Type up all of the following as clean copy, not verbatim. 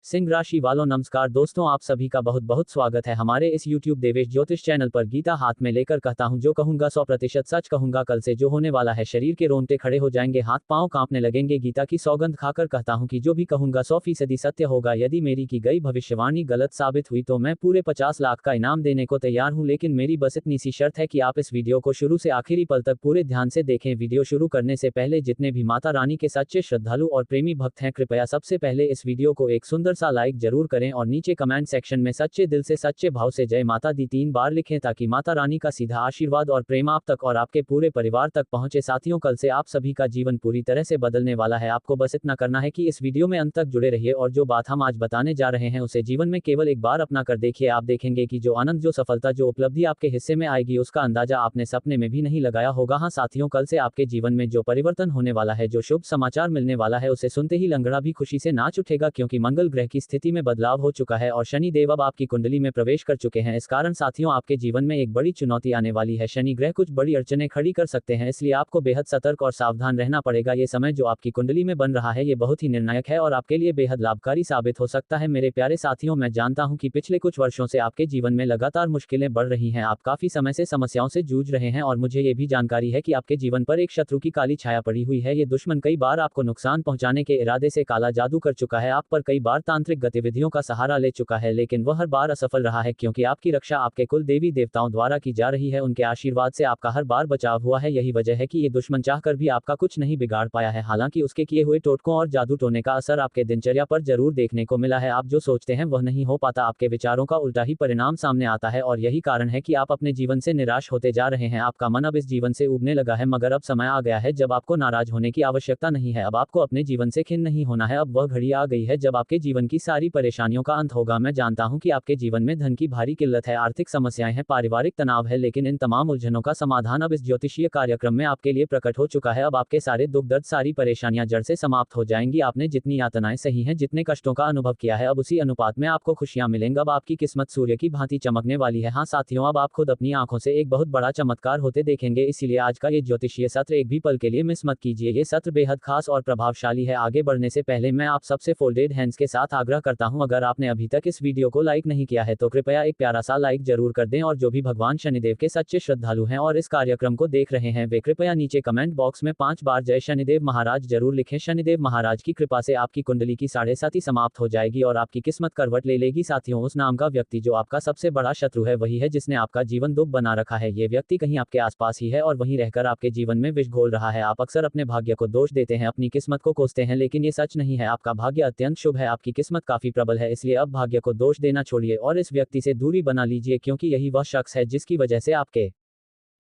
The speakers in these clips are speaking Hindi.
सिंह राशि वालों नमस्कार दोस्तों, आप सभी का बहुत बहुत स्वागत है हमारे इस YouTube देवेश ज्योतिष चैनल पर। गीता हाथ में लेकर कहता हूँ, जो कहूंगा 100% सच कहूंगा। कल से जो होने वाला है, शरीर के रोंगटे खड़े हो जाएंगे, हाथ पांव कांपने लगेंगे। गीता की सौगंध खाकर कहता हूँ कि जो भी कहूंगा 100% सत्य होगा। यदि मेरी की गई भविष्यवाणी गलत साबित हुई तो मैं पूरे 50 लाख का इनाम देने को तैयार हूँ, लेकिन मेरी बस इतनी सी शर्त है कि आप इस वीडियो को शुरू से आखिरी पल तक पूरे ध्यान से देखें। वीडियो शुरू करने से पहले जितने भी माता रानी के सच्चे श्रद्धालु और प्रेमी भक्त हैं, कृपया सबसे पहले इस वीडियो को एक सुंदर सा लाइक जरूर करें और नीचे कमेंट सेक्शन में सच्चे दिल से सच्चे भाव से जय माता दी 3 बार लिखें, ताकि माता रानी का सीधा आशीर्वाद और प्रेम आप तक और आपके पूरे परिवार तक पहुंचे। साथियों, कल से आप सभी का जीवन पूरी तरह से बदलने वाला है। आपको बस इतना करना है कि इस वीडियो में अंत तक जुड़े रहिए और जो बात हम आज बताने जा रहे हैं उसे जीवन में केवल एक बार अपना कर देखिए। आप देखेंगे कि जो आनंद, जो सफलता, जो उपलब्धि आपके हिस्से में आएगी, उसका अंदाजा आपने सपने में भी नहीं लगाया होगा। हाँ साथियों, कल से आपके जीवन में जो परिवर्तन होने वाला है, जो शुभ समाचार मिलने वाला है, उसे सुनते ही लंगड़ा भी खुशी से नाच उठेगा, क्योंकि मंगल ग्रह की स्थिति में बदलाव हो चुका है और शनि देव अब आपकी कुंडली में प्रवेश कर चुके हैं। इस कारण साथियों, आपके जीवन में एक बड़ी चुनौती आने वाली है। शनि ग्रह कुछ बड़ी अड़चनें खड़ी कर सकते हैं, इसलिए आपको बेहद सतर्क और सावधान रहना पड़ेगा। ये समय जो आपकी कुंडली में बन रहा है, ये बहुत ही निर्णायक है और आपके लिए बेहद लाभकारी साबित हो सकता है। मेरे प्यारे साथियों, मैं जानता हूं कि पिछले कुछ वर्षों से आपके जीवन में लगातार मुश्किलें बढ़ रही हैं। आप काफी समय से समस्याओं से जूझ रहे हैं और मुझे ये भी जानकारी है कि आपके जीवन पर एक शत्रु की काली छाया पड़ी हुई है। ये दुश्मन कई बार आपको नुकसान पहुंचाने के इरादे से काला जादू कर चुका है, आप पर कई बार तांत्रिक गतिविधियों का सहारा ले चुका है, लेकिन वह हर बार असफल रहा है, क्योंकि आपकी रक्षा आपके कुल देवी देवताओं द्वारा की जा रही है। उनके आशीर्वाद से आपका हर बार बचाव हुआ है। यही वजह है कि ये दुश्मन चाहकर भी आपका कुछ नहीं बिगाड़ पाया है। हालांकि उसके किए हुए टोटकों और जादू टोने का असर आपके दिनचर्या पर जरूर देखने को मिला है। आप जो सोचते हैं वह नहीं हो पाता, आपके विचारों का उल्टा ही परिणाम सामने आता है और यही कारण है कि आप अपने जीवन से निराश होते जा रहे हैं। आपका मन अब इस जीवन से उबने लगा है, मगर अब समय आ गया है जब आपको नाराज होने की आवश्यकता नहीं है। अब आपको अपने जीवन से खिन्न नहीं होना है। अब वह घड़ी आ गई है जब आपके जीवन की सारी परेशानियों का अंत होगा। मैं जानता हूं कि आपके जीवन में धन की भारी किल्लत है, आर्थिक समस्याएं हैं, पारिवारिक तनाव है, लेकिन इन तमाम उलझनों का समाधान अब इस ज्योतिषीय कार्यक्रम में आपके लिए प्रकट हो चुका है। अब आपके सारे दुख दर्द, सारी परेशानियां जड़ से समाप्त हो जाएंगी। आपने जितनी यातनाएं सही हैं, जितने कष्टों का अनुभव किया है, अब उसी अनुपात में आपको खुशियां मिलेंगी। अब आपकी किस्मत सूर्य की भांति चमकने वाली है। हाँ साथियों, अब आप खुद अपनी आंखों से एक बहुत बड़ा चमत्कार होते देखेंगे। इसीलिए आज का ये ज्योतिषीय सत्र एक भी पल के लिए मिस मत कीजिए। ये सत्र बेहद खास और प्रभावशाली है। आगे बढ़ने से पहले मैं आप सबसे फोल्डेड हैंड्स के साथ आग्रह करता हूं, अगर आपने अभी तक इस वीडियो को लाइक नहीं किया है तो कृपया एक प्यारा सा लाइक जरूर कर दें, और जो भी भगवान शनिदेव के सच्चे श्रद्धालु हैं और इस कार्यक्रम को देख रहे हैं, वे कृपया नीचे कमेंट बॉक्स में 5 बार जय शनिदेव महाराज जरूर लिखें। शनिदेव महाराज की कृपा से आपकी कुंडली की 7.5 समाप्त हो जाएगी और आपकी किस्मत करवट ले लेगी। साथियों, उस नाम का व्यक्ति जो आपका सबसे बड़ा शत्रु है, वही है जिसने आपका जीवन दुख बना रखा है। ये व्यक्ति कहीं आपके आसपास ही है और वहीं रहकर आपके जीवन में विष घोल रहा है। आप अक्सर अपने भाग्य को दोष देते हैं, अपनी किस्मत को कोसते हैं, लेकिन ये सच नहीं है। आपका भाग्य अत्यंत शुभ है, आपकी किस्मत काफी प्रबल है, इसलिए अब भाग्य को दोष देना छोड़िए और इस व्यक्ति से दूरी बना लीजिए, क्योंकि यही वह शख्स है जिसकी वजह से आपके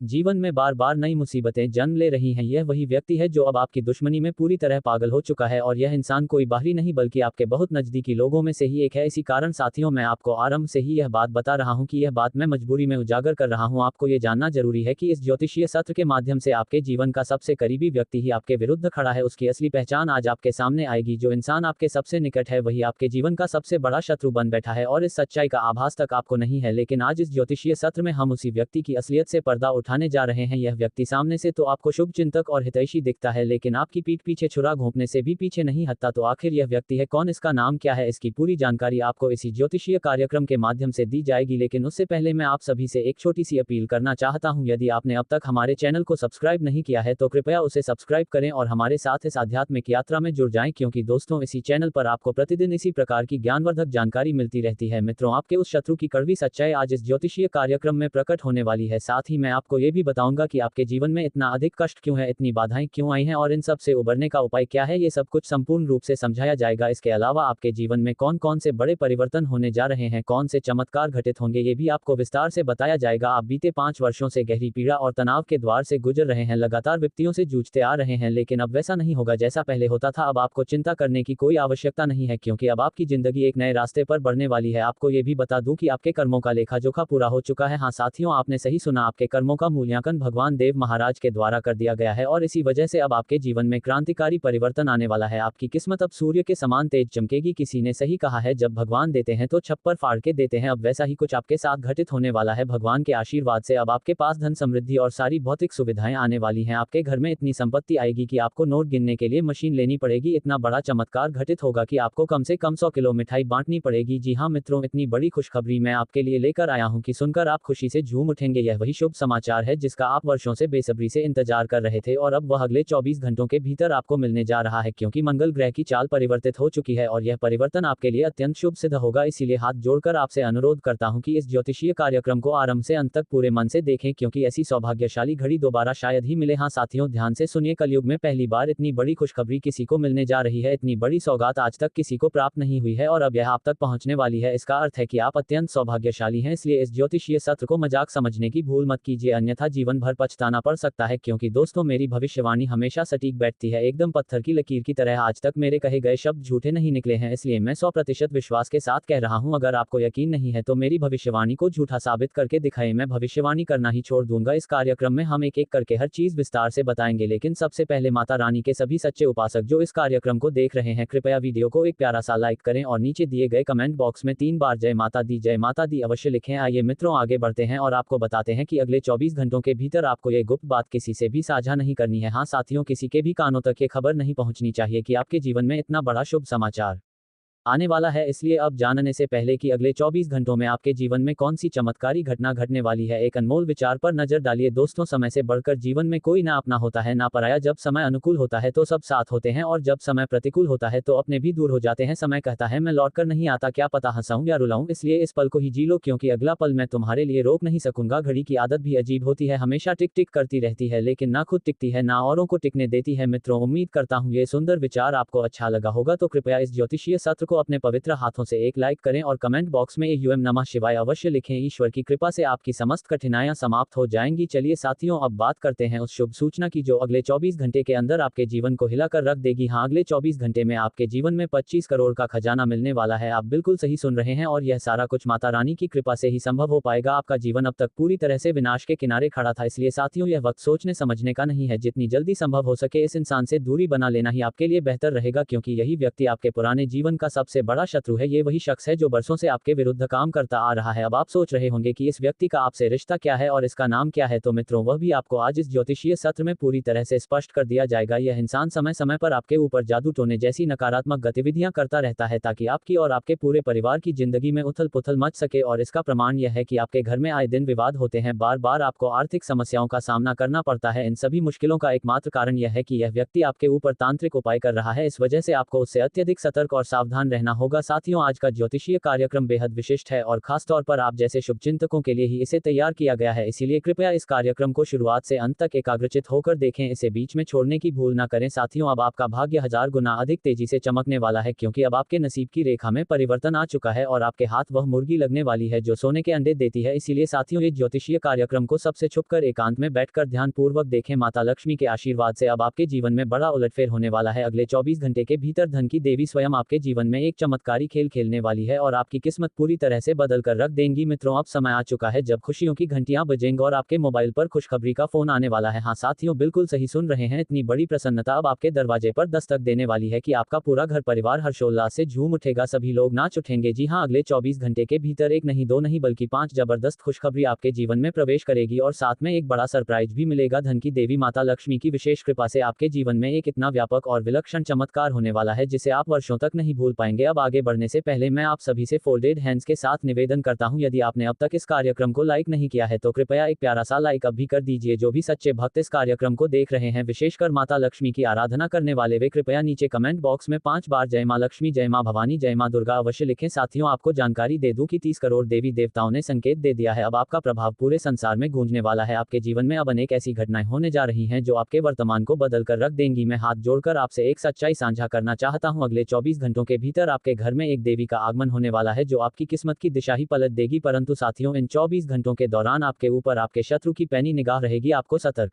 जीवन में बार बार नई मुसीबतें जन्म ले रही हैं। यह वही व्यक्ति है जो अब आपकी दुश्मनी में पूरी तरह पागल हो चुका है, और यह इंसान कोई बाहरी नहीं बल्कि आपके बहुत नजदीकी लोगों में से ही एक है। इसी कारण साथियों, मैं आपको आरंभ से ही यह बात बता रहा हूं कि यह बात मैं मजबूरी में उजागर कर रहा हूं। आपको ये जानना जरूरी है कि इस ज्योतिषीय सत्र के माध्यम से आपके जीवन का सबसे करीबी व्यक्ति ही आपके विरुद्ध खड़ा है। उसकी असली पहचान आज आपके सामने आएगी। जो इंसान आपके सबसे निकट है, वही आपके जीवन का सबसे बड़ा शत्रु बन बैठा है, और इस सच्चाई का आभास तक आपको नहीं है। लेकिन आज इस ज्योतिषीय सत्र में हम उसी व्यक्ति की असलियत से पर्दा उठाने जा रहे हैं। यह व्यक्ति सामने से तो आपको शुभ चिंतक और हितैषी दिखता है, लेकिन आपकी पीठ पीछे छुरा घोंपने से भी पीछे नहीं हटता। तो आखिर यह व्यक्ति है कौन, इसका नाम क्या है, इसकी पूरी जानकारी आपको इसी ज्योतिषीय कार्यक्रम के माध्यम से दी जाएगी। लेकिन उससे पहले मैं आप सभी से एक छोटी सी अपील करना चाहता हूं। यदि आपने अब तक हमारे चैनल को सब्सक्राइब नहीं किया है तो कृपया उसे सब्सक्राइब करें और हमारे साथ इस आध्यात्मिक यात्रा में जुड़ जाएं, क्योंकि दोस्तों, इसी चैनल पर आपको प्रतिदिन इसी प्रकार की ज्ञानवर्धक जानकारी मिलती रहती है। मित्रों, आपके उस शत्रु की कड़वी सच्चाई आज इस ज्योतिषीय कार्यक्रम में प्रकट होने वाली है। साथ ही मैं आपको ये भी बताऊंगा कि आपके जीवन में इतना अधिक कष्ट क्यों है, इतनी बाधाएं क्यों आई हैं और इन सब से उबरने का उपाय क्या है। ये सब कुछ संपूर्ण रूप से समझाया जाएगा। इसके अलावा आपके जीवन में कौन कौन से बड़े परिवर्तन होने जा रहे हैं, कौन से चमत्कार घटित होंगे, ये भी आपको विस्तार से बताया जाएगा। आप बीते 5 वर्षों से गहरी पीड़ा और तनाव के द्वार से गुजर रहे हैं, लगातार विपत्तियों से जूझते आ रहे हैं, लेकिन अब वैसा नहीं होगा जैसा पहले होता था। अब आपको चिंता करने की कोई आवश्यकता नहीं है, क्योंकि अब आपकी जिंदगी एक नए रास्ते पर बढ़ने वाली है। आपको ये भी बता दूं कि आपके कर्मों का लेखा जोखा पूरा हो चुका है। हाँ साथियों, आपने सही सुना, आपके कर्मों का मूल्यांकन भगवान देव महाराज के द्वारा कर दिया गया है और इसी वजह से अब आपके जीवन में क्रांतिकारी परिवर्तन आने वाला है। आपकी किस्मत अब सूर्य के समान तेज चमकेगी। किसी ने सही कहा है, जब भगवान देते हैं तो छप्पर फाड़ के देते हैं। अब वैसा ही कुछ आपके साथ घटित होने वाला है। भगवान के आशीर्वाद से अब आपके पास धन समृद्धि और सारी भौतिक सुविधाएं आने वाली हैं। आपके घर में इतनी संपत्ति आएगी कि आपको नोट गिनने के लिए मशीन लेनी पड़ेगी। इतना बड़ा चमत्कार घटित होगा कि आपको कम से कम 100 किलो मिठाई बांटनी पड़ेगी। जी हाँ मित्रों, इतनी बड़ी खुशखबरी मैं आपके लिए लेकर आया हूँ कि सुनकर आप खुशी से झूम उठेंगे। यह वही शुभ समाचार है जिसका आप वर्षों से बेसब्री से इंतजार कर रहे थे और अब वह अगले 24 घंटों के भीतर आपको मिलने जा रहा है, क्योंकि मंगल ग्रह की चाल परिवर्तित हो चुकी है और यह परिवर्तन आपके लिए अत्यंत शुभ सिद्ध होगा। इसीलिए हाथ जोड़कर आपसे अनुरोध करता हूं कि इस ज्योतिषीय कार्यक्रम को आरंभ से अंत तक पूरे मन से देखें, क्योंकि ऐसी सौभाग्यशाली घड़ी दोबारा शायद ही मिले। हाँ साथियों, ध्यान से सुनिए, कलयुग में पहली बार इतनी बड़ी खुशखबरी किसी को मिलने जा रही है। इतनी बड़ी सौगात आज तक किसी को प्राप्त नहीं हुई है और अब यह आप तक पहुंचने वाली है। इसका अर्थ है कि आप अत्यंत सौभाग्यशाली हैं। इसलिए इस ज्योतिषीय सत्र को मजाक समझने की भूल मत कीजिए, अन्यथा जीवन भर पछताना पड़ सकता है। क्योंकि दोस्तों, मेरी भविष्यवाणी हमेशा सटीक बैठती है, एकदम पत्थर की लकीर की तरह। आज तक मेरे कहे गए शब्द झूठे नहीं निकले हैं, इसलिए मैं 100% विश्वास के साथ कह रहा हूं। अगर आपको यकीन नहीं है तो मेरी भविष्यवाणी को झूठा साबित करके दिखाएं। मैं भविष्यवाणी करना ही छोड़ दूंगा। इस कार्यक्रम में हम एक एक करके हर चीज विस्तार से बताएंगे, लेकिन सबसे पहले माता रानी के सभी सच्चे उपासक जो इस कार्यक्रम को देख रहे हैं, कृपया वीडियो को एक प्यारा सा लाइक करें और नीचे दिए गए कमेंट बॉक्स में 3 बार जय माता दी अवश्य लिखें। आइए मित्रों, आगे बढ़ते हैं और आपको बताते हैं कि अगले 24 घंटों के भीतर आपको ये गुप्त बात किसी से भी साझा नहीं करनी है। हाँ साथियों, किसी के भी कानों तक ये खबर नहीं पहुंचनी चाहिए कि आपके जीवन में इतना बड़ा शुभ समाचार आने वाला है। इसलिए अब जानने से पहले कि अगले 24 घंटों में आपके जीवन में कौन सी चमत्कारी घटना घटने वाली है, एक अनमोल विचार पर नजर डालिए। दोस्तों, समय से बढ़कर जीवन में कोई ना अपना होता है ना पराया। जब समय अनुकूल होता है तो सब साथ होते हैं और जब समय प्रतिकूल होता है तो अपने भी दूर हो जाते हैं। समय कहता है मैं लौट कर नहीं आता, क्या पता हंसाऊं या रुलाऊं। इसलिए इस पल को ही जी लो, क्योंकि अगला पल मैं तुम्हारे लिए रोक नहीं सकूंगा। घड़ी की आदत भी अजीब होती है, हमेशा टिक टिक करती रहती है, लेकिन ना खुद टिकती है ना औरों को टिकने देती है। मित्रों, उम्मीद करता हूं ये सुंदर विचार आपको अच्छा लगा होगा, तो कृपया इस ज्योतिषीय सत्र को अपने पवित्र हाथों से एक लाइक करें और कमेंट बॉक्स में यूएम नमः शिवाय अवश्य लिखें। ईश्वर की कृपा से आपकी समस्त कठिनाइयां समाप्त हो जाएंगी। चलिए साथियों, अब बात करते हैं उस शुभ सूचना की जो अगले 24 घंटे के अंदर आपके जीवन को हिलाकर रख देगी। हाँ, अगले 24 घंटे में आपके जीवन में 25 करोड़ का खजाना मिलने वाला है। आप बिल्कुल सही सुन रहे हैं और यह सारा कुछ माता रानी की कृपा से ही संभव हो पाएगा। आपका जीवन अब तक पूरी तरह से विनाश के किनारे खड़ा था, इसलिए साथियों यह वक्त सोचने समझने का नहीं है। जितनी जल्दी संभव हो सके इस इंसान से दूरी बना लेना ही आपके लिए बेहतर रहेगा, क्योंकि यही व्यक्ति आपके पुराने जीवन का सबसे बड़ा शत्रु है। ये वही शख्स है जो बरसों से आपके विरुद्ध काम करता आ रहा है। अब आप सोच रहे होंगे कि इस व्यक्ति का आपसे रिश्ता क्या है और इसका नाम क्या है, तो मित्रों वह भी आपको आज इस ज्योतिषीय सत्र में पूरी तरह से स्पष्ट कर दिया जाएगा। यह इंसान समय समय पर आपके ऊपर जादू टोने जैसी नकारात्मक गतिविधियां करता रहता है ताकि आपकी और आपके पूरे परिवार की जिंदगी में उथल पुथल मच सके, और इसका प्रमाण यह है कि आपके घर में आए दिन विवाद होते हैं, बार बार आपको आर्थिक समस्याओं का सामना करना पड़ता है। इन सभी मुश्किलों का एकमात्र कारण यह है कि यह व्यक्ति आपके ऊपर तांत्रिक उपाय कर रहा है। इस वजह से आपको उससे अत्यधिक सतर्क और सावधान रहना होगा। साथियों, आज का ज्योतिषीय कार्यक्रम बेहद विशिष्ट है और खास तौर पर आप जैसे शुभचिंतकों के लिए ही इसे तैयार किया गया है। इसीलिए कृपया इस कार्यक्रम को शुरुआत से अंत तक एकाग्रचित होकर देखें, इसे बीच में छोड़ने की भूल ना करें। साथियों, अब आपका भाग्य 1000 गुना अधिक तेजी से चमकने वाला है, क्योंकि अब आपके नसीब की रेखा में परिवर्तन आ चुका है और आपके हाथ वह मुर्गी लगने वाली है जो सोने के अंडे देती है। इसीलिए साथियों, ये ज्योतिषीय कार्यक्रम को सबसे छुपकर एकांत में बैठकर ध्यानपूर्वक देखें। माता लक्ष्मी के आशीर्वाद से अब आपके जीवन में बड़ा उलटफेर होने वाला है। अगले 24 घंटे के भीतर धन की देवी स्वयं आपके जीवन में एक चमत्कारी खेल खेलने वाली है और आपकी किस्मत पूरी तरह से बदल कर रख देंगी। मित्रों, अब समय आ चुका है जब खुशियों की घंटियां बजेंगी और आपके मोबाइल पर खुशखबरी का फोन आने वाला है। हाँ साथियों, बिल्कुल सही सुन रहे हैं, इतनी बड़ी प्रसन्नता अब आपके दरवाजे पर दस्तक देने वाली है कि आपका पूरा घर परिवार हर्षोल्लास से झूम उठेगा, सभी लोग नाच उठेंगे। जी हाँ, अगले 24 घंटे के भीतर एक नहीं, दो नहीं, बल्कि 5 जबरदस्त खुशखबरी आपके जीवन में प्रवेश करेगी और साथ में एक बड़ा सरप्राइज भी मिलेगा। धन की देवी माता लक्ष्मी की विशेष कृपा से आपके जीवन में एक इतना व्यापक और विलक्षण चमत्कार होने वाला है जिसे आप वर्षों तक नहीं भूल पाएंगे। अब आगे बढ़ने से पहले मैं आप सभी से फोल्डेड हैंड्स के साथ निवेदन करता हूं, यदि आपने अब तक इस कार्यक्रम को लाइक नहीं किया है तो कृपया एक प्यारा सा लाइक अब भी कर दीजिए। जो भी सच्चे भक्त इस कार्यक्रम को देख रहे हैं, विशेषकर माता लक्ष्मी की आराधना करने वाले, वे कृपया नीचे कमेंट बॉक्स में 5 बार जय मां लक्ष्मी, जय मां भवानी, जय मां दुर्गा अवश्य लिखें। साथियों, आपको जानकारी दे दूं कि 30 करोड़ देवी देवताओं ने संकेत दे दिया है। अब आपका प्रभाव पूरे संसार में गूंजने वाला है। आपके जीवन में अब अनेक ऐसी घटनाएं होने जा रही हैं जो आपके वर्तमान को बदल कर रख देंगी। मैं हाथ जोड़कर आपसे एक सच्चाई साझा करना चाहता हूं, अगले 24 घंटों के भीतर आपके घर में एक देवी का आगमन होने वाला है जो आपकी किस्मत की दिशा ही पलट देगी। परंतु साथियों, इन 24 घंटों के दौरान आपके ऊपर आपके शत्रु की पैनी निगाह रहेगी। आपको सतर्क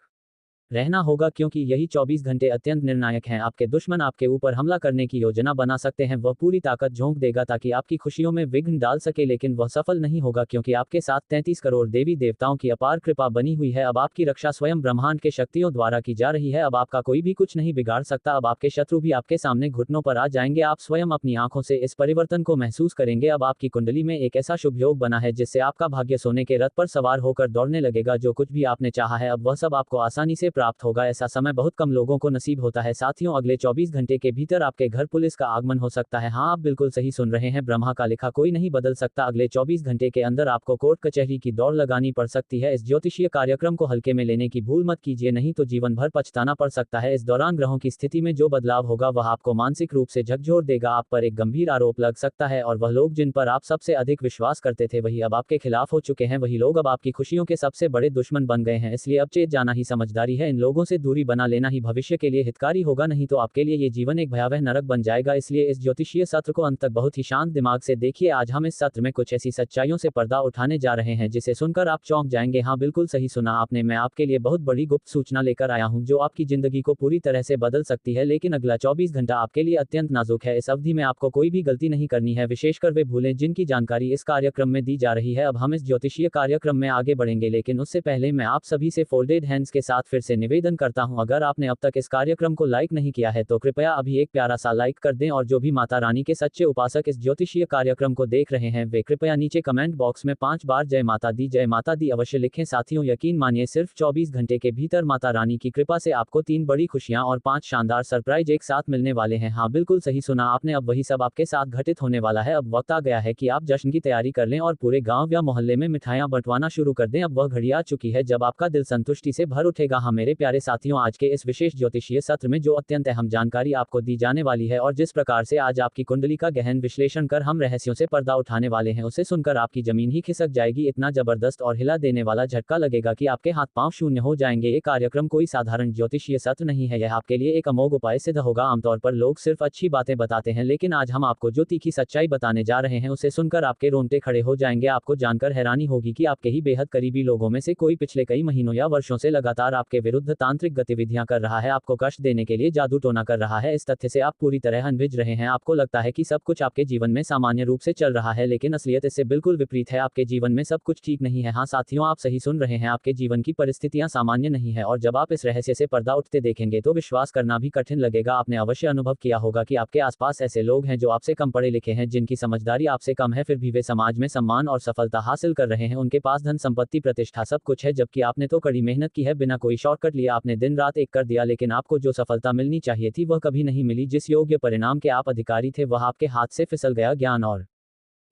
रहना होगा, क्योंकि यही 24 घंटे अत्यंत निर्णायक हैं। आपके दुश्मन आपके ऊपर हमला करने की योजना बना सकते हैं, वह पूरी ताकत झोंक देगा ताकि आपकी खुशियों में विघ्न डाल सके, लेकिन वह सफल नहीं होगा क्योंकि आपके साथ 33 करोड़ देवी देवताओं की अपार कृपा बनी हुई है। अब आपकी रक्षा स्वयं ब्रह्मांड के शक्तियों द्वारा की जा रही है। अब आपका कोई भी कुछ नहीं बिगाड़ सकता। अब आपके शत्रु भी आपके सामने घुटनों पर आ जाएंगे। आप स्वयं अपनी आंखों से इस परिवर्तन को महसूस करेंगे। अब आपकी कुंडली में एक ऐसा शुभ योग बना है जिससे आपका भाग्य सोने के रथ पर सवार होकर दौड़ने लगेगा। जो कुछ भी आपने चाहा है अब वह सब आपको आसानी से प्राप्त होगा। ऐसा समय बहुत कम लोगों को नसीब होता है। साथियों, अगले 24 घंटे के भीतर आपके घर पुलिस का आगमन हो सकता है। हाँ, आप बिल्कुल सही सुन रहे हैं, ब्रह्मा का लिखा कोई नहीं बदल सकता। अगले 24 घंटे के अंदर आपको कोर्ट कचहरी की दौड़ लगानी पड़ सकती है। इस ज्योतिषीय कार्यक्रम को हल्के में लेने की भूल मत कीजिए, नहीं तो जीवन भर पछताना पड़ सकता है। इस दौरान ग्रहों की स्थिति में जो बदलाव होगा वह आपको मानसिक रूप से झकझोर देगा। आप पर एक गंभीर आरोप लग सकता है और वह लोग जिन पर आप सबसे अधिक विश्वास करते थे वही अब आपके खिलाफ हो चुके हैं। वही लोग अब आपकी खुशियों के सबसे बड़े दुश्मन बन गए हैं। इसलिए अब चेत जाना ही समझदारी है। इन लोगों से दूरी बना लेना ही भविष्य के लिए हितकारी होगा, नहीं तो आपके लिए ये जीवन एक भयावह नरक बन जाएगा। इसलिए इस ज्योतिषीय सत्र को अंत तक बहुत ही शांत दिमाग से देखिए। आज हम इस सत्र में कुछ ऐसी सच्चाइयों से पर्दा उठाने जा रहे हैं जिसे सुनकर आप चौंक जाएंगे। हाँ, बिल्कुल सही सुना आपने। मैं आपके लिए बहुत बड़ी गुप्त सूचना लेकर आया हूं जो आपकी जिंदगी को पूरी तरह से बदल सकती है। लेकिन अगला 24 घंटा आपके लिए अत्यंत नाजुक है। इस अवधि में आपको कोई भी गलती नहीं करनी है, विशेषकर वे भूलें जिनकी जानकारी इस कार्यक्रम में दी जा रही है। अब हम इस ज्योतिषीय कार्यक्रम में आगे बढ़ेंगे, लेकिन उससे पहले मैं आप सभी से फोल्डेड हैंड्स के साथ फिर से निवेदन करता हूं, अगर आपने अब तक इस कार्यक्रम को लाइक नहीं किया है तो कृपया अभी एक प्यारा सा लाइक कर दें। और जो भी माता रानी के सच्चे उपासक इस ज्योतिषीय कार्यक्रम को देख रहे हैं वे कृपया नीचे कमेंट बॉक्स में 5 बार जय माता दी अवश्य लिखें। साथियों, यकीन मानिए सिर्फ 24 घंटे के भीतर माता रानी की कृपा से आपको 3 बड़ी खुशियां और 5 शानदार सरप्राइज एक साथ मिलने वाले हैं। हाँ, बिल्कुल सही सुना आपने, अब वही सब आपके साथ घटित होने वाला है। अब वक्त आ गया है कि आप जश्न की तैयारी कर लें और पूरे गांव या मोहल्ले में मिठाइयां बंटवाना शुरू कर दें। अब वह घड़ी आ चुकी है जब आपका दिल संतुष्टि से भर उठेगा। हाँ मेरे प्यारे साथियों, आज के इस विशेष ज्योतिषीय सत्र में जो अत्यंत अहम जानकारी आपको दी जाने वाली है और जिस प्रकार से आज आपकी कुंडली का गहन विश्लेषण कर हम रहस्यों से पर्दा उठाने वाले हैं, उसे सुनकर आपकी जमीन ही खिसक जाएगी। इतना जबरदस्त और हिला देने वाला झटका लगेगा कि आपके हाथ पांव शून्य हो जाएंगे। ये कार्यक्रम कोई साधारण ज्योतिषीय सत्र नहीं है, यह आपके लिए एक अमोघ उपाय सिद्ध होगा। आमतौर पर लोग सिर्फ अच्छी बातें बताते हैं, लेकिन आज हम आपको जो तीखी सच्चाई बताने जा रहे हैं उसे सुनकर आपके रोंगटे खड़े हो जाएंगे। आपको जानकर हैरानी होगी कि आपके ही बेहद करीबी लोगों में से कोई पिछले कई महीनों या वर्षों से लगातार आपके विरुद्ध तांत्रिक गतिविधियां कर रहा है, आपको कष्ट देने के लिए जादू टोना कर रहा है। इस तथ्य से आप पूरी तरह अनभिज रहे हैं। आपको लगता है कि सब कुछ आपके जीवन में सामान्य रूप से चल रहा है, लेकिन असलियत इससे बिल्कुल विपरीत है। आपके जीवन में सब कुछ ठीक नहीं है। हाँ साथियों, आप सही सुन रहे हैं, आपके जीवन की परिस्थितियां सामान्य नहीं है और जब आप इस रहस्य से पर्दा उठते देखेंगे तो विश्वास करना भी कठिन लगेगा। आपने अवश्य अनुभव किया होगा कि आपके आसपास ऐसे लोग हैं जो आपसे कम पढ़े लिखे हैं, जिनकी समझदारी आपसे कम है, फिर भी वे समाज में सम्मान और सफलता हासिल कर रहे हैं। उनके पास धन संपत्ति प्रतिष्ठा सब कुछ है, जबकि आपने तो कड़ी मेहनत की है, बिना कोई शॉर्टकट लिया आपने दिन रात एक कर दिया, लेकिन आपको जो सफलता मिलनी चाहिए थी वह कभी नहीं मिली। जिस योग्य परिणाम के आप अधिकारी थे वह आपके हाथ से फिसल गया। ज्ञान और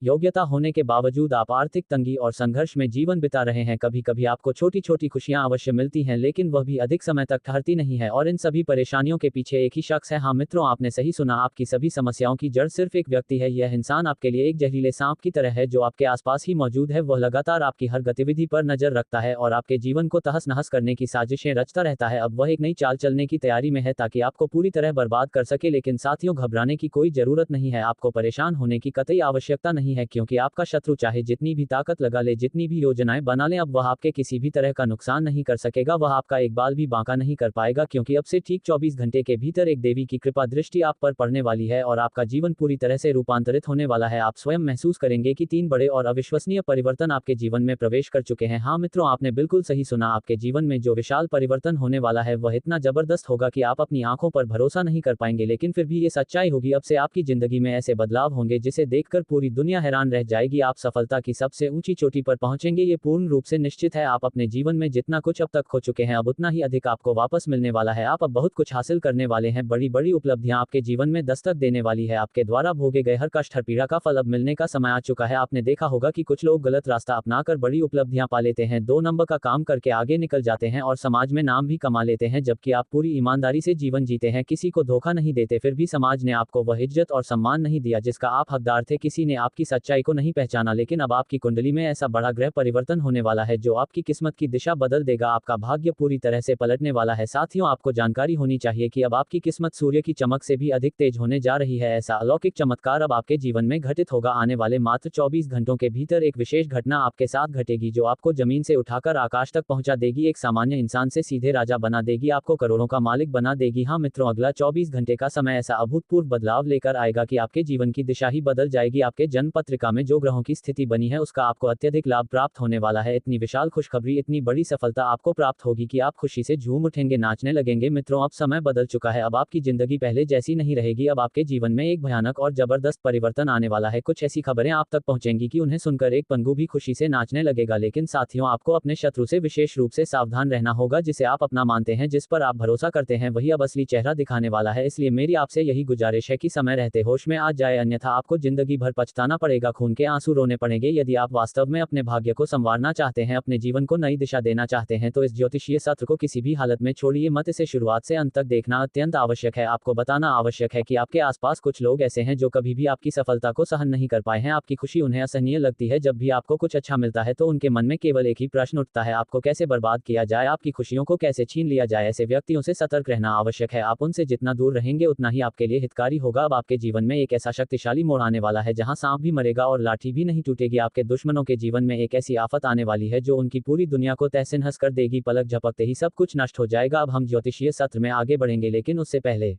योग्यता होने के बावजूद आप आर्थिक तंगी और संघर्ष में जीवन बिता रहे हैं। कभी कभी आपको छोटी छोटी खुशियां अवश्य मिलती हैं, लेकिन वह भी अधिक समय तक ठहरती नहीं है और इन सभी परेशानियों के पीछे एक ही शख्स है। हाँ मित्रों, आपने सही सुना, आपकी सभी समस्याओं की जड़ सिर्फ एक व्यक्ति है। यह इंसान आपके लिए एक जहरीले सांप की तरह है जो आपके आसपास ही मौजूद है। वह लगातार आपकी हर गतिविधि पर नजर रखता है और आपके जीवन को तहस नहस करने की साजिशें रचता रहता है। अब वह एक नई चाल चलने की तैयारी में है ताकि आपको पूरी तरह बर्बाद कर सके। लेकिन साथियों, घबराने की कोई जरूरत नहीं है, आपको परेशान होने की कतई आवश्यकता नहीं है, क्योंकि आपका शत्रु चाहे जितनी भी ताकत लगा ले, जितनी भी योजनाएं बना ले, अब वह आपके किसी भी तरह का नुकसान नहीं कर सकेगा। वह आपका एक बाल भी बांका नहीं कर पाएगा, क्योंकि अब से ठीक 24 घंटे के भीतर एक देवी की कृपा दृष्टि आप पर पड़ने वाली है और आपका जीवन पूरी तरह से रूपांतरित होने वाला है। आप स्वयं महसूस करेंगे कि 3 बड़े और अविश्वसनीय परिवर्तन आपके जीवन में प्रवेश कर चुके हैं। हाँ मित्रों, आपने बिल्कुल सही सुना, आपके जीवन में जो विशाल परिवर्तन होने वाला है वह इतना जबरदस्त होगा कि आप अपनी आंखों पर भरोसा नहीं कर पाएंगे। लेकिन फिर भी ये सच्चाई होगी, अब से आपकी जिंदगी में ऐसे बदलाव होंगे जिसे देखकर पूरी दुनिया हैरान रह जाएगी। आप सफलता की सबसे ऊंची चोटी पर पहुंचेंगे, ये पूर्ण रूप से निश्चित है। आप अपने जीवन में जितना कुछ अब तक खो चुके हैं अब उतना ही अधिक आपको वापस मिलने वाला है। आप अब बहुत कुछ हासिल करने वाले हैं, बड़ी बड़ी उपलब्धियां आपके जीवन में दस्तक देने वाली है। आपके द्वारा भोगे गए हर कष्ट हर पीड़ा का फल अब मिलने का समय आ चुका है। आपने देखा होगा कि कुछ लोग गलत रास्ता अपनाकर बड़ी उपलब्धियां पा लेते हैं, 2 नंबर का काम करके आगे निकल जाते हैं और समाज में नाम भी कमा लेते हैं, जबकि आप पूरी ईमानदारी से जीवन जीते हैं, किसी को धोखा नहीं देते, फिर भी समाज ने आपको वह इज्जत और सम्मान नहीं दिया जिसका आप हकदार थे। किसी ने आपकी सच्चाई को नहीं पहचाना, लेकिन अब आपकी कुंडली में ऐसा बड़ा ग्रह परिवर्तन होने वाला है जो आपकी किस्मत की दिशा बदल देगा। आपका भाग्य पूरी तरह से पलटने वाला है। साथियों, आपको जानकारी होनी चाहिए कि अब आपकी किस्मत सूर्य की चमक से भी अधिक तेज होने जा रही है। ऐसा अलौकिक चमत्कार अब आपके जीवन में घटित होगा। आने वाले मात्र 24 घंटों के भीतर एक विशेष घटना आपके साथ घटेगी जो आपको जमीन से उठाकर आकाश तक पहुंचा देगी, एक सामान्य इंसान से सीधे राजा बना देगी, आपको करोड़ों का मालिक बना देगी। हाँ मित्रों, अगला 24 घंटे का समय ऐसा अभूतपूर्व बदलाव लेकर आएगा कि आपके जीवन की दिशा ही बदल जाएगी। आपके जन्म पत्रिका में जो ग्रहों की स्थिति बनी है उसका आपको अत्यधिक लाभ प्राप्त होने वाला है। इतनी विशाल खुशखबरी, इतनी बड़ी सफलता आपको प्राप्त होगी कि आप खुशी से झूम उठेंगे, नाचने लगेंगे। मित्रों, अब समय बदल चुका है। अब आपकी जिंदगी पहले जैसी नहीं रहेगी। अब आपके जीवन में एक भयानक और जबरदस्त परिवर्तन आने वाला है। कुछ ऐसी खबरें आप तक पहुंचेंगी कि उन्हें सुनकर एक पंगु भी खुशी से नाचने लगेगा। लेकिन साथियों, आपको अपने शत्रु से विशेष रूप से सावधान रहना होगा। जिसे आप अपना मानते हैं, जिस पर आप भरोसा करते हैं, वही अब असली चेहरा दिखाने वाला है। इसलिए मेरी आपसे यही गुजारिश है कि समय रहते होश में आ जाए, अन्यथा आपको जिंदगी भर पछताना पड़ेगा, खून के आंसू रोने पड़ेंगे। यदि आप वास्तव में अपने भाग्य को संवारना चाहते हैं, अपने जीवन को नई दिशा देना चाहते हैं, तो इस ज्योतिषीय सत्र को किसी भी हालत में छोड़िए मत। इसे शुरुआत से अंत तक देखना अत्यंत आवश्यक है। आपको बताना आवश्यक है कि आपके आसपास कुछ लोग ऐसे हैं जो कभी भी आपकी सफलता को सहन नहीं कर पाए हैं। आपकी खुशी उन्हें असहनीय लगती है। जब भी आपको कुछ अच्छा मिलता है तो उनके मन में केवल एक ही प्रश्न उठता है, आपको कैसे बर्बाद किया जाए, आपकी खुशियों को कैसे छीन लिया जाए। ऐसे व्यक्तियों से सतर्क रहना आवश्यक है। आप उनसे जितना दूर रहेंगे उतना ही आपके लिए हितकारी होगा। अब आपके जीवन में एक ऐसा शक्तिशाली मोड़ आने वाला है जहां सांप भी मरेगा और लाठी भी नहीं टूटेगी। आपके दुश्मनों के जीवन में एक ऐसी आफत आने वाली है जो उनकी पूरी दुनिया को तहस-नहस कर देगी। पलक झपकते ही सब कुछ नष्ट हो जाएगा। अब हम ज्योतिषीय सत्र में आगे बढ़ेंगे, लेकिन उससे पहले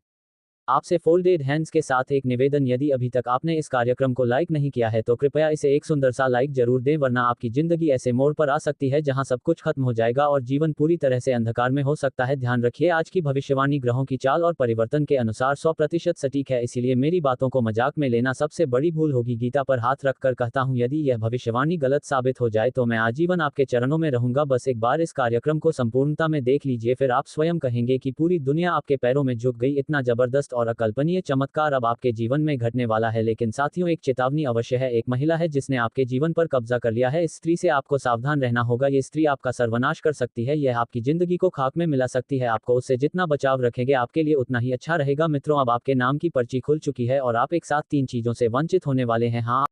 आपसे फोल्डेड हैंड्स के साथ एक निवेदन, यदि अभी तक आपने इस कार्यक्रम को लाइक नहीं किया है तो कृपया इसे एक सुंदर सा लाइक जरूर दें, वरना आपकी जिंदगी ऐसे मोड़ पर आ सकती है जहां सब कुछ खत्म हो जाएगा और जीवन पूरी तरह से अंधकार में हो सकता है। ध्यान रखिए, आज की भविष्यवाणी ग्रहों की चाल और परिवर्तन के अनुसार 100% सटीक है, इसीलिए मेरी बातों को मजाक में लेना सबसे बड़ी भूल होगी। गीता पर हाथ रखकर कहता हूं, यदि यह भविष्यवाणी गलत साबित हो जाए तो मैं आजीवन आपके चरणों में रहूंगा। बस एक बार इस कार्यक्रम को संपूर्णता में देख लीजिए, फिर आप स्वयं कहेंगे कि पूरी दुनिया आपके पैरों में झुक गई। इतना जबरदस्त और अकल्पनीय चमत्कार अब आपके जीवन में घटने वाला है। लेकिन साथियों, एक चेतावनी अवश्य है। एक महिला है जिसने आपके जीवन पर कब्जा कर लिया है। इस स्त्री से आपको सावधान रहना होगा। ये स्त्री आपका सर्वनाश कर सकती है, यह आपकी जिंदगी को खाक में मिला सकती है। आपको उससे जितना बचाव रखेंगे आपके लिए उतना ही अच्छा रहेगा। मित्रों, अब आपके नाम की पर्ची खुल चुकी है और आप एक साथ 3 चीजों से वंचित होने वाले हैं। हाँ,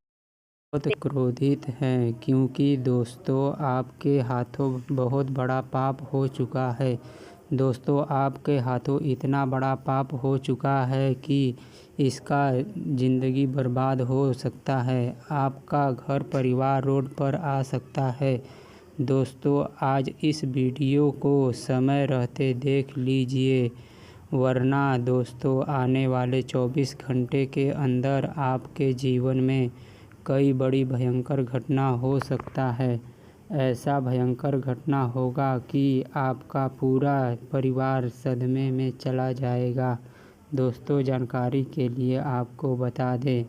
बहुत क्रोधित हैं क्योंकि दोस्तों आपके हाथों बहुत बड़ा पाप हो चुका है। दोस्तों, आपके हाथों इतना बड़ा पाप हो चुका है कि इसका ज़िंदगी बर्बाद हो सकता है। आपका घर परिवार रोड पर आ सकता है। दोस्तों, आज इस वीडियो को समय रहते देख लीजिए, वरना दोस्तों आने वाले 24 घंटे के अंदर आपके जीवन में कई बड़ी भयंकर घटना हो सकता है। ऐसा भयंकर घटना होगा कि आपका पूरा परिवार सदमे में चला जाएगा। दोस्तों, जानकारी के लिए आपको बता दें,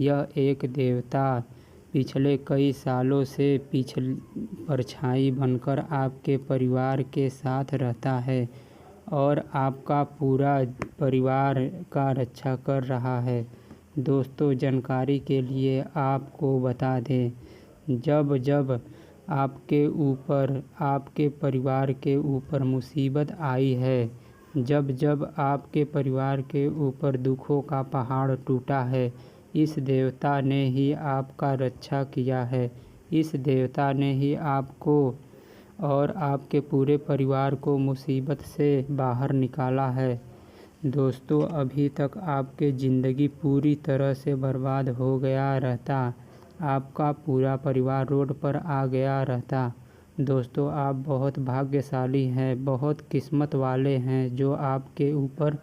यह एक देवता पिछले कई सालों से परछाई बनकर आपके परिवार के साथ रहता है और आपका पूरा परिवार का रक्षा कर रहा है। दोस्तों, जानकारी के लिए आपको बता दें, जब जब आपके ऊपर, आपके परिवार के ऊपर मुसीबत आई है, जब जब आपके परिवार के ऊपर दुखों का पहाड़ टूटा है, इस देवता ने ही आपका रक्षा किया है। इस देवता ने ही आपको और आपके पूरे परिवार को मुसीबत से बाहर निकाला है। दोस्तों, अभी तक आपकी ज़िंदगी पूरी तरह से बर्बाद हो गया रहता, आपका पूरा परिवार रोड पर आ गया रहता। दोस्तों, आप बहुत भाग्यशाली हैं, बहुत किस्मत वाले हैं जो आपके ऊपर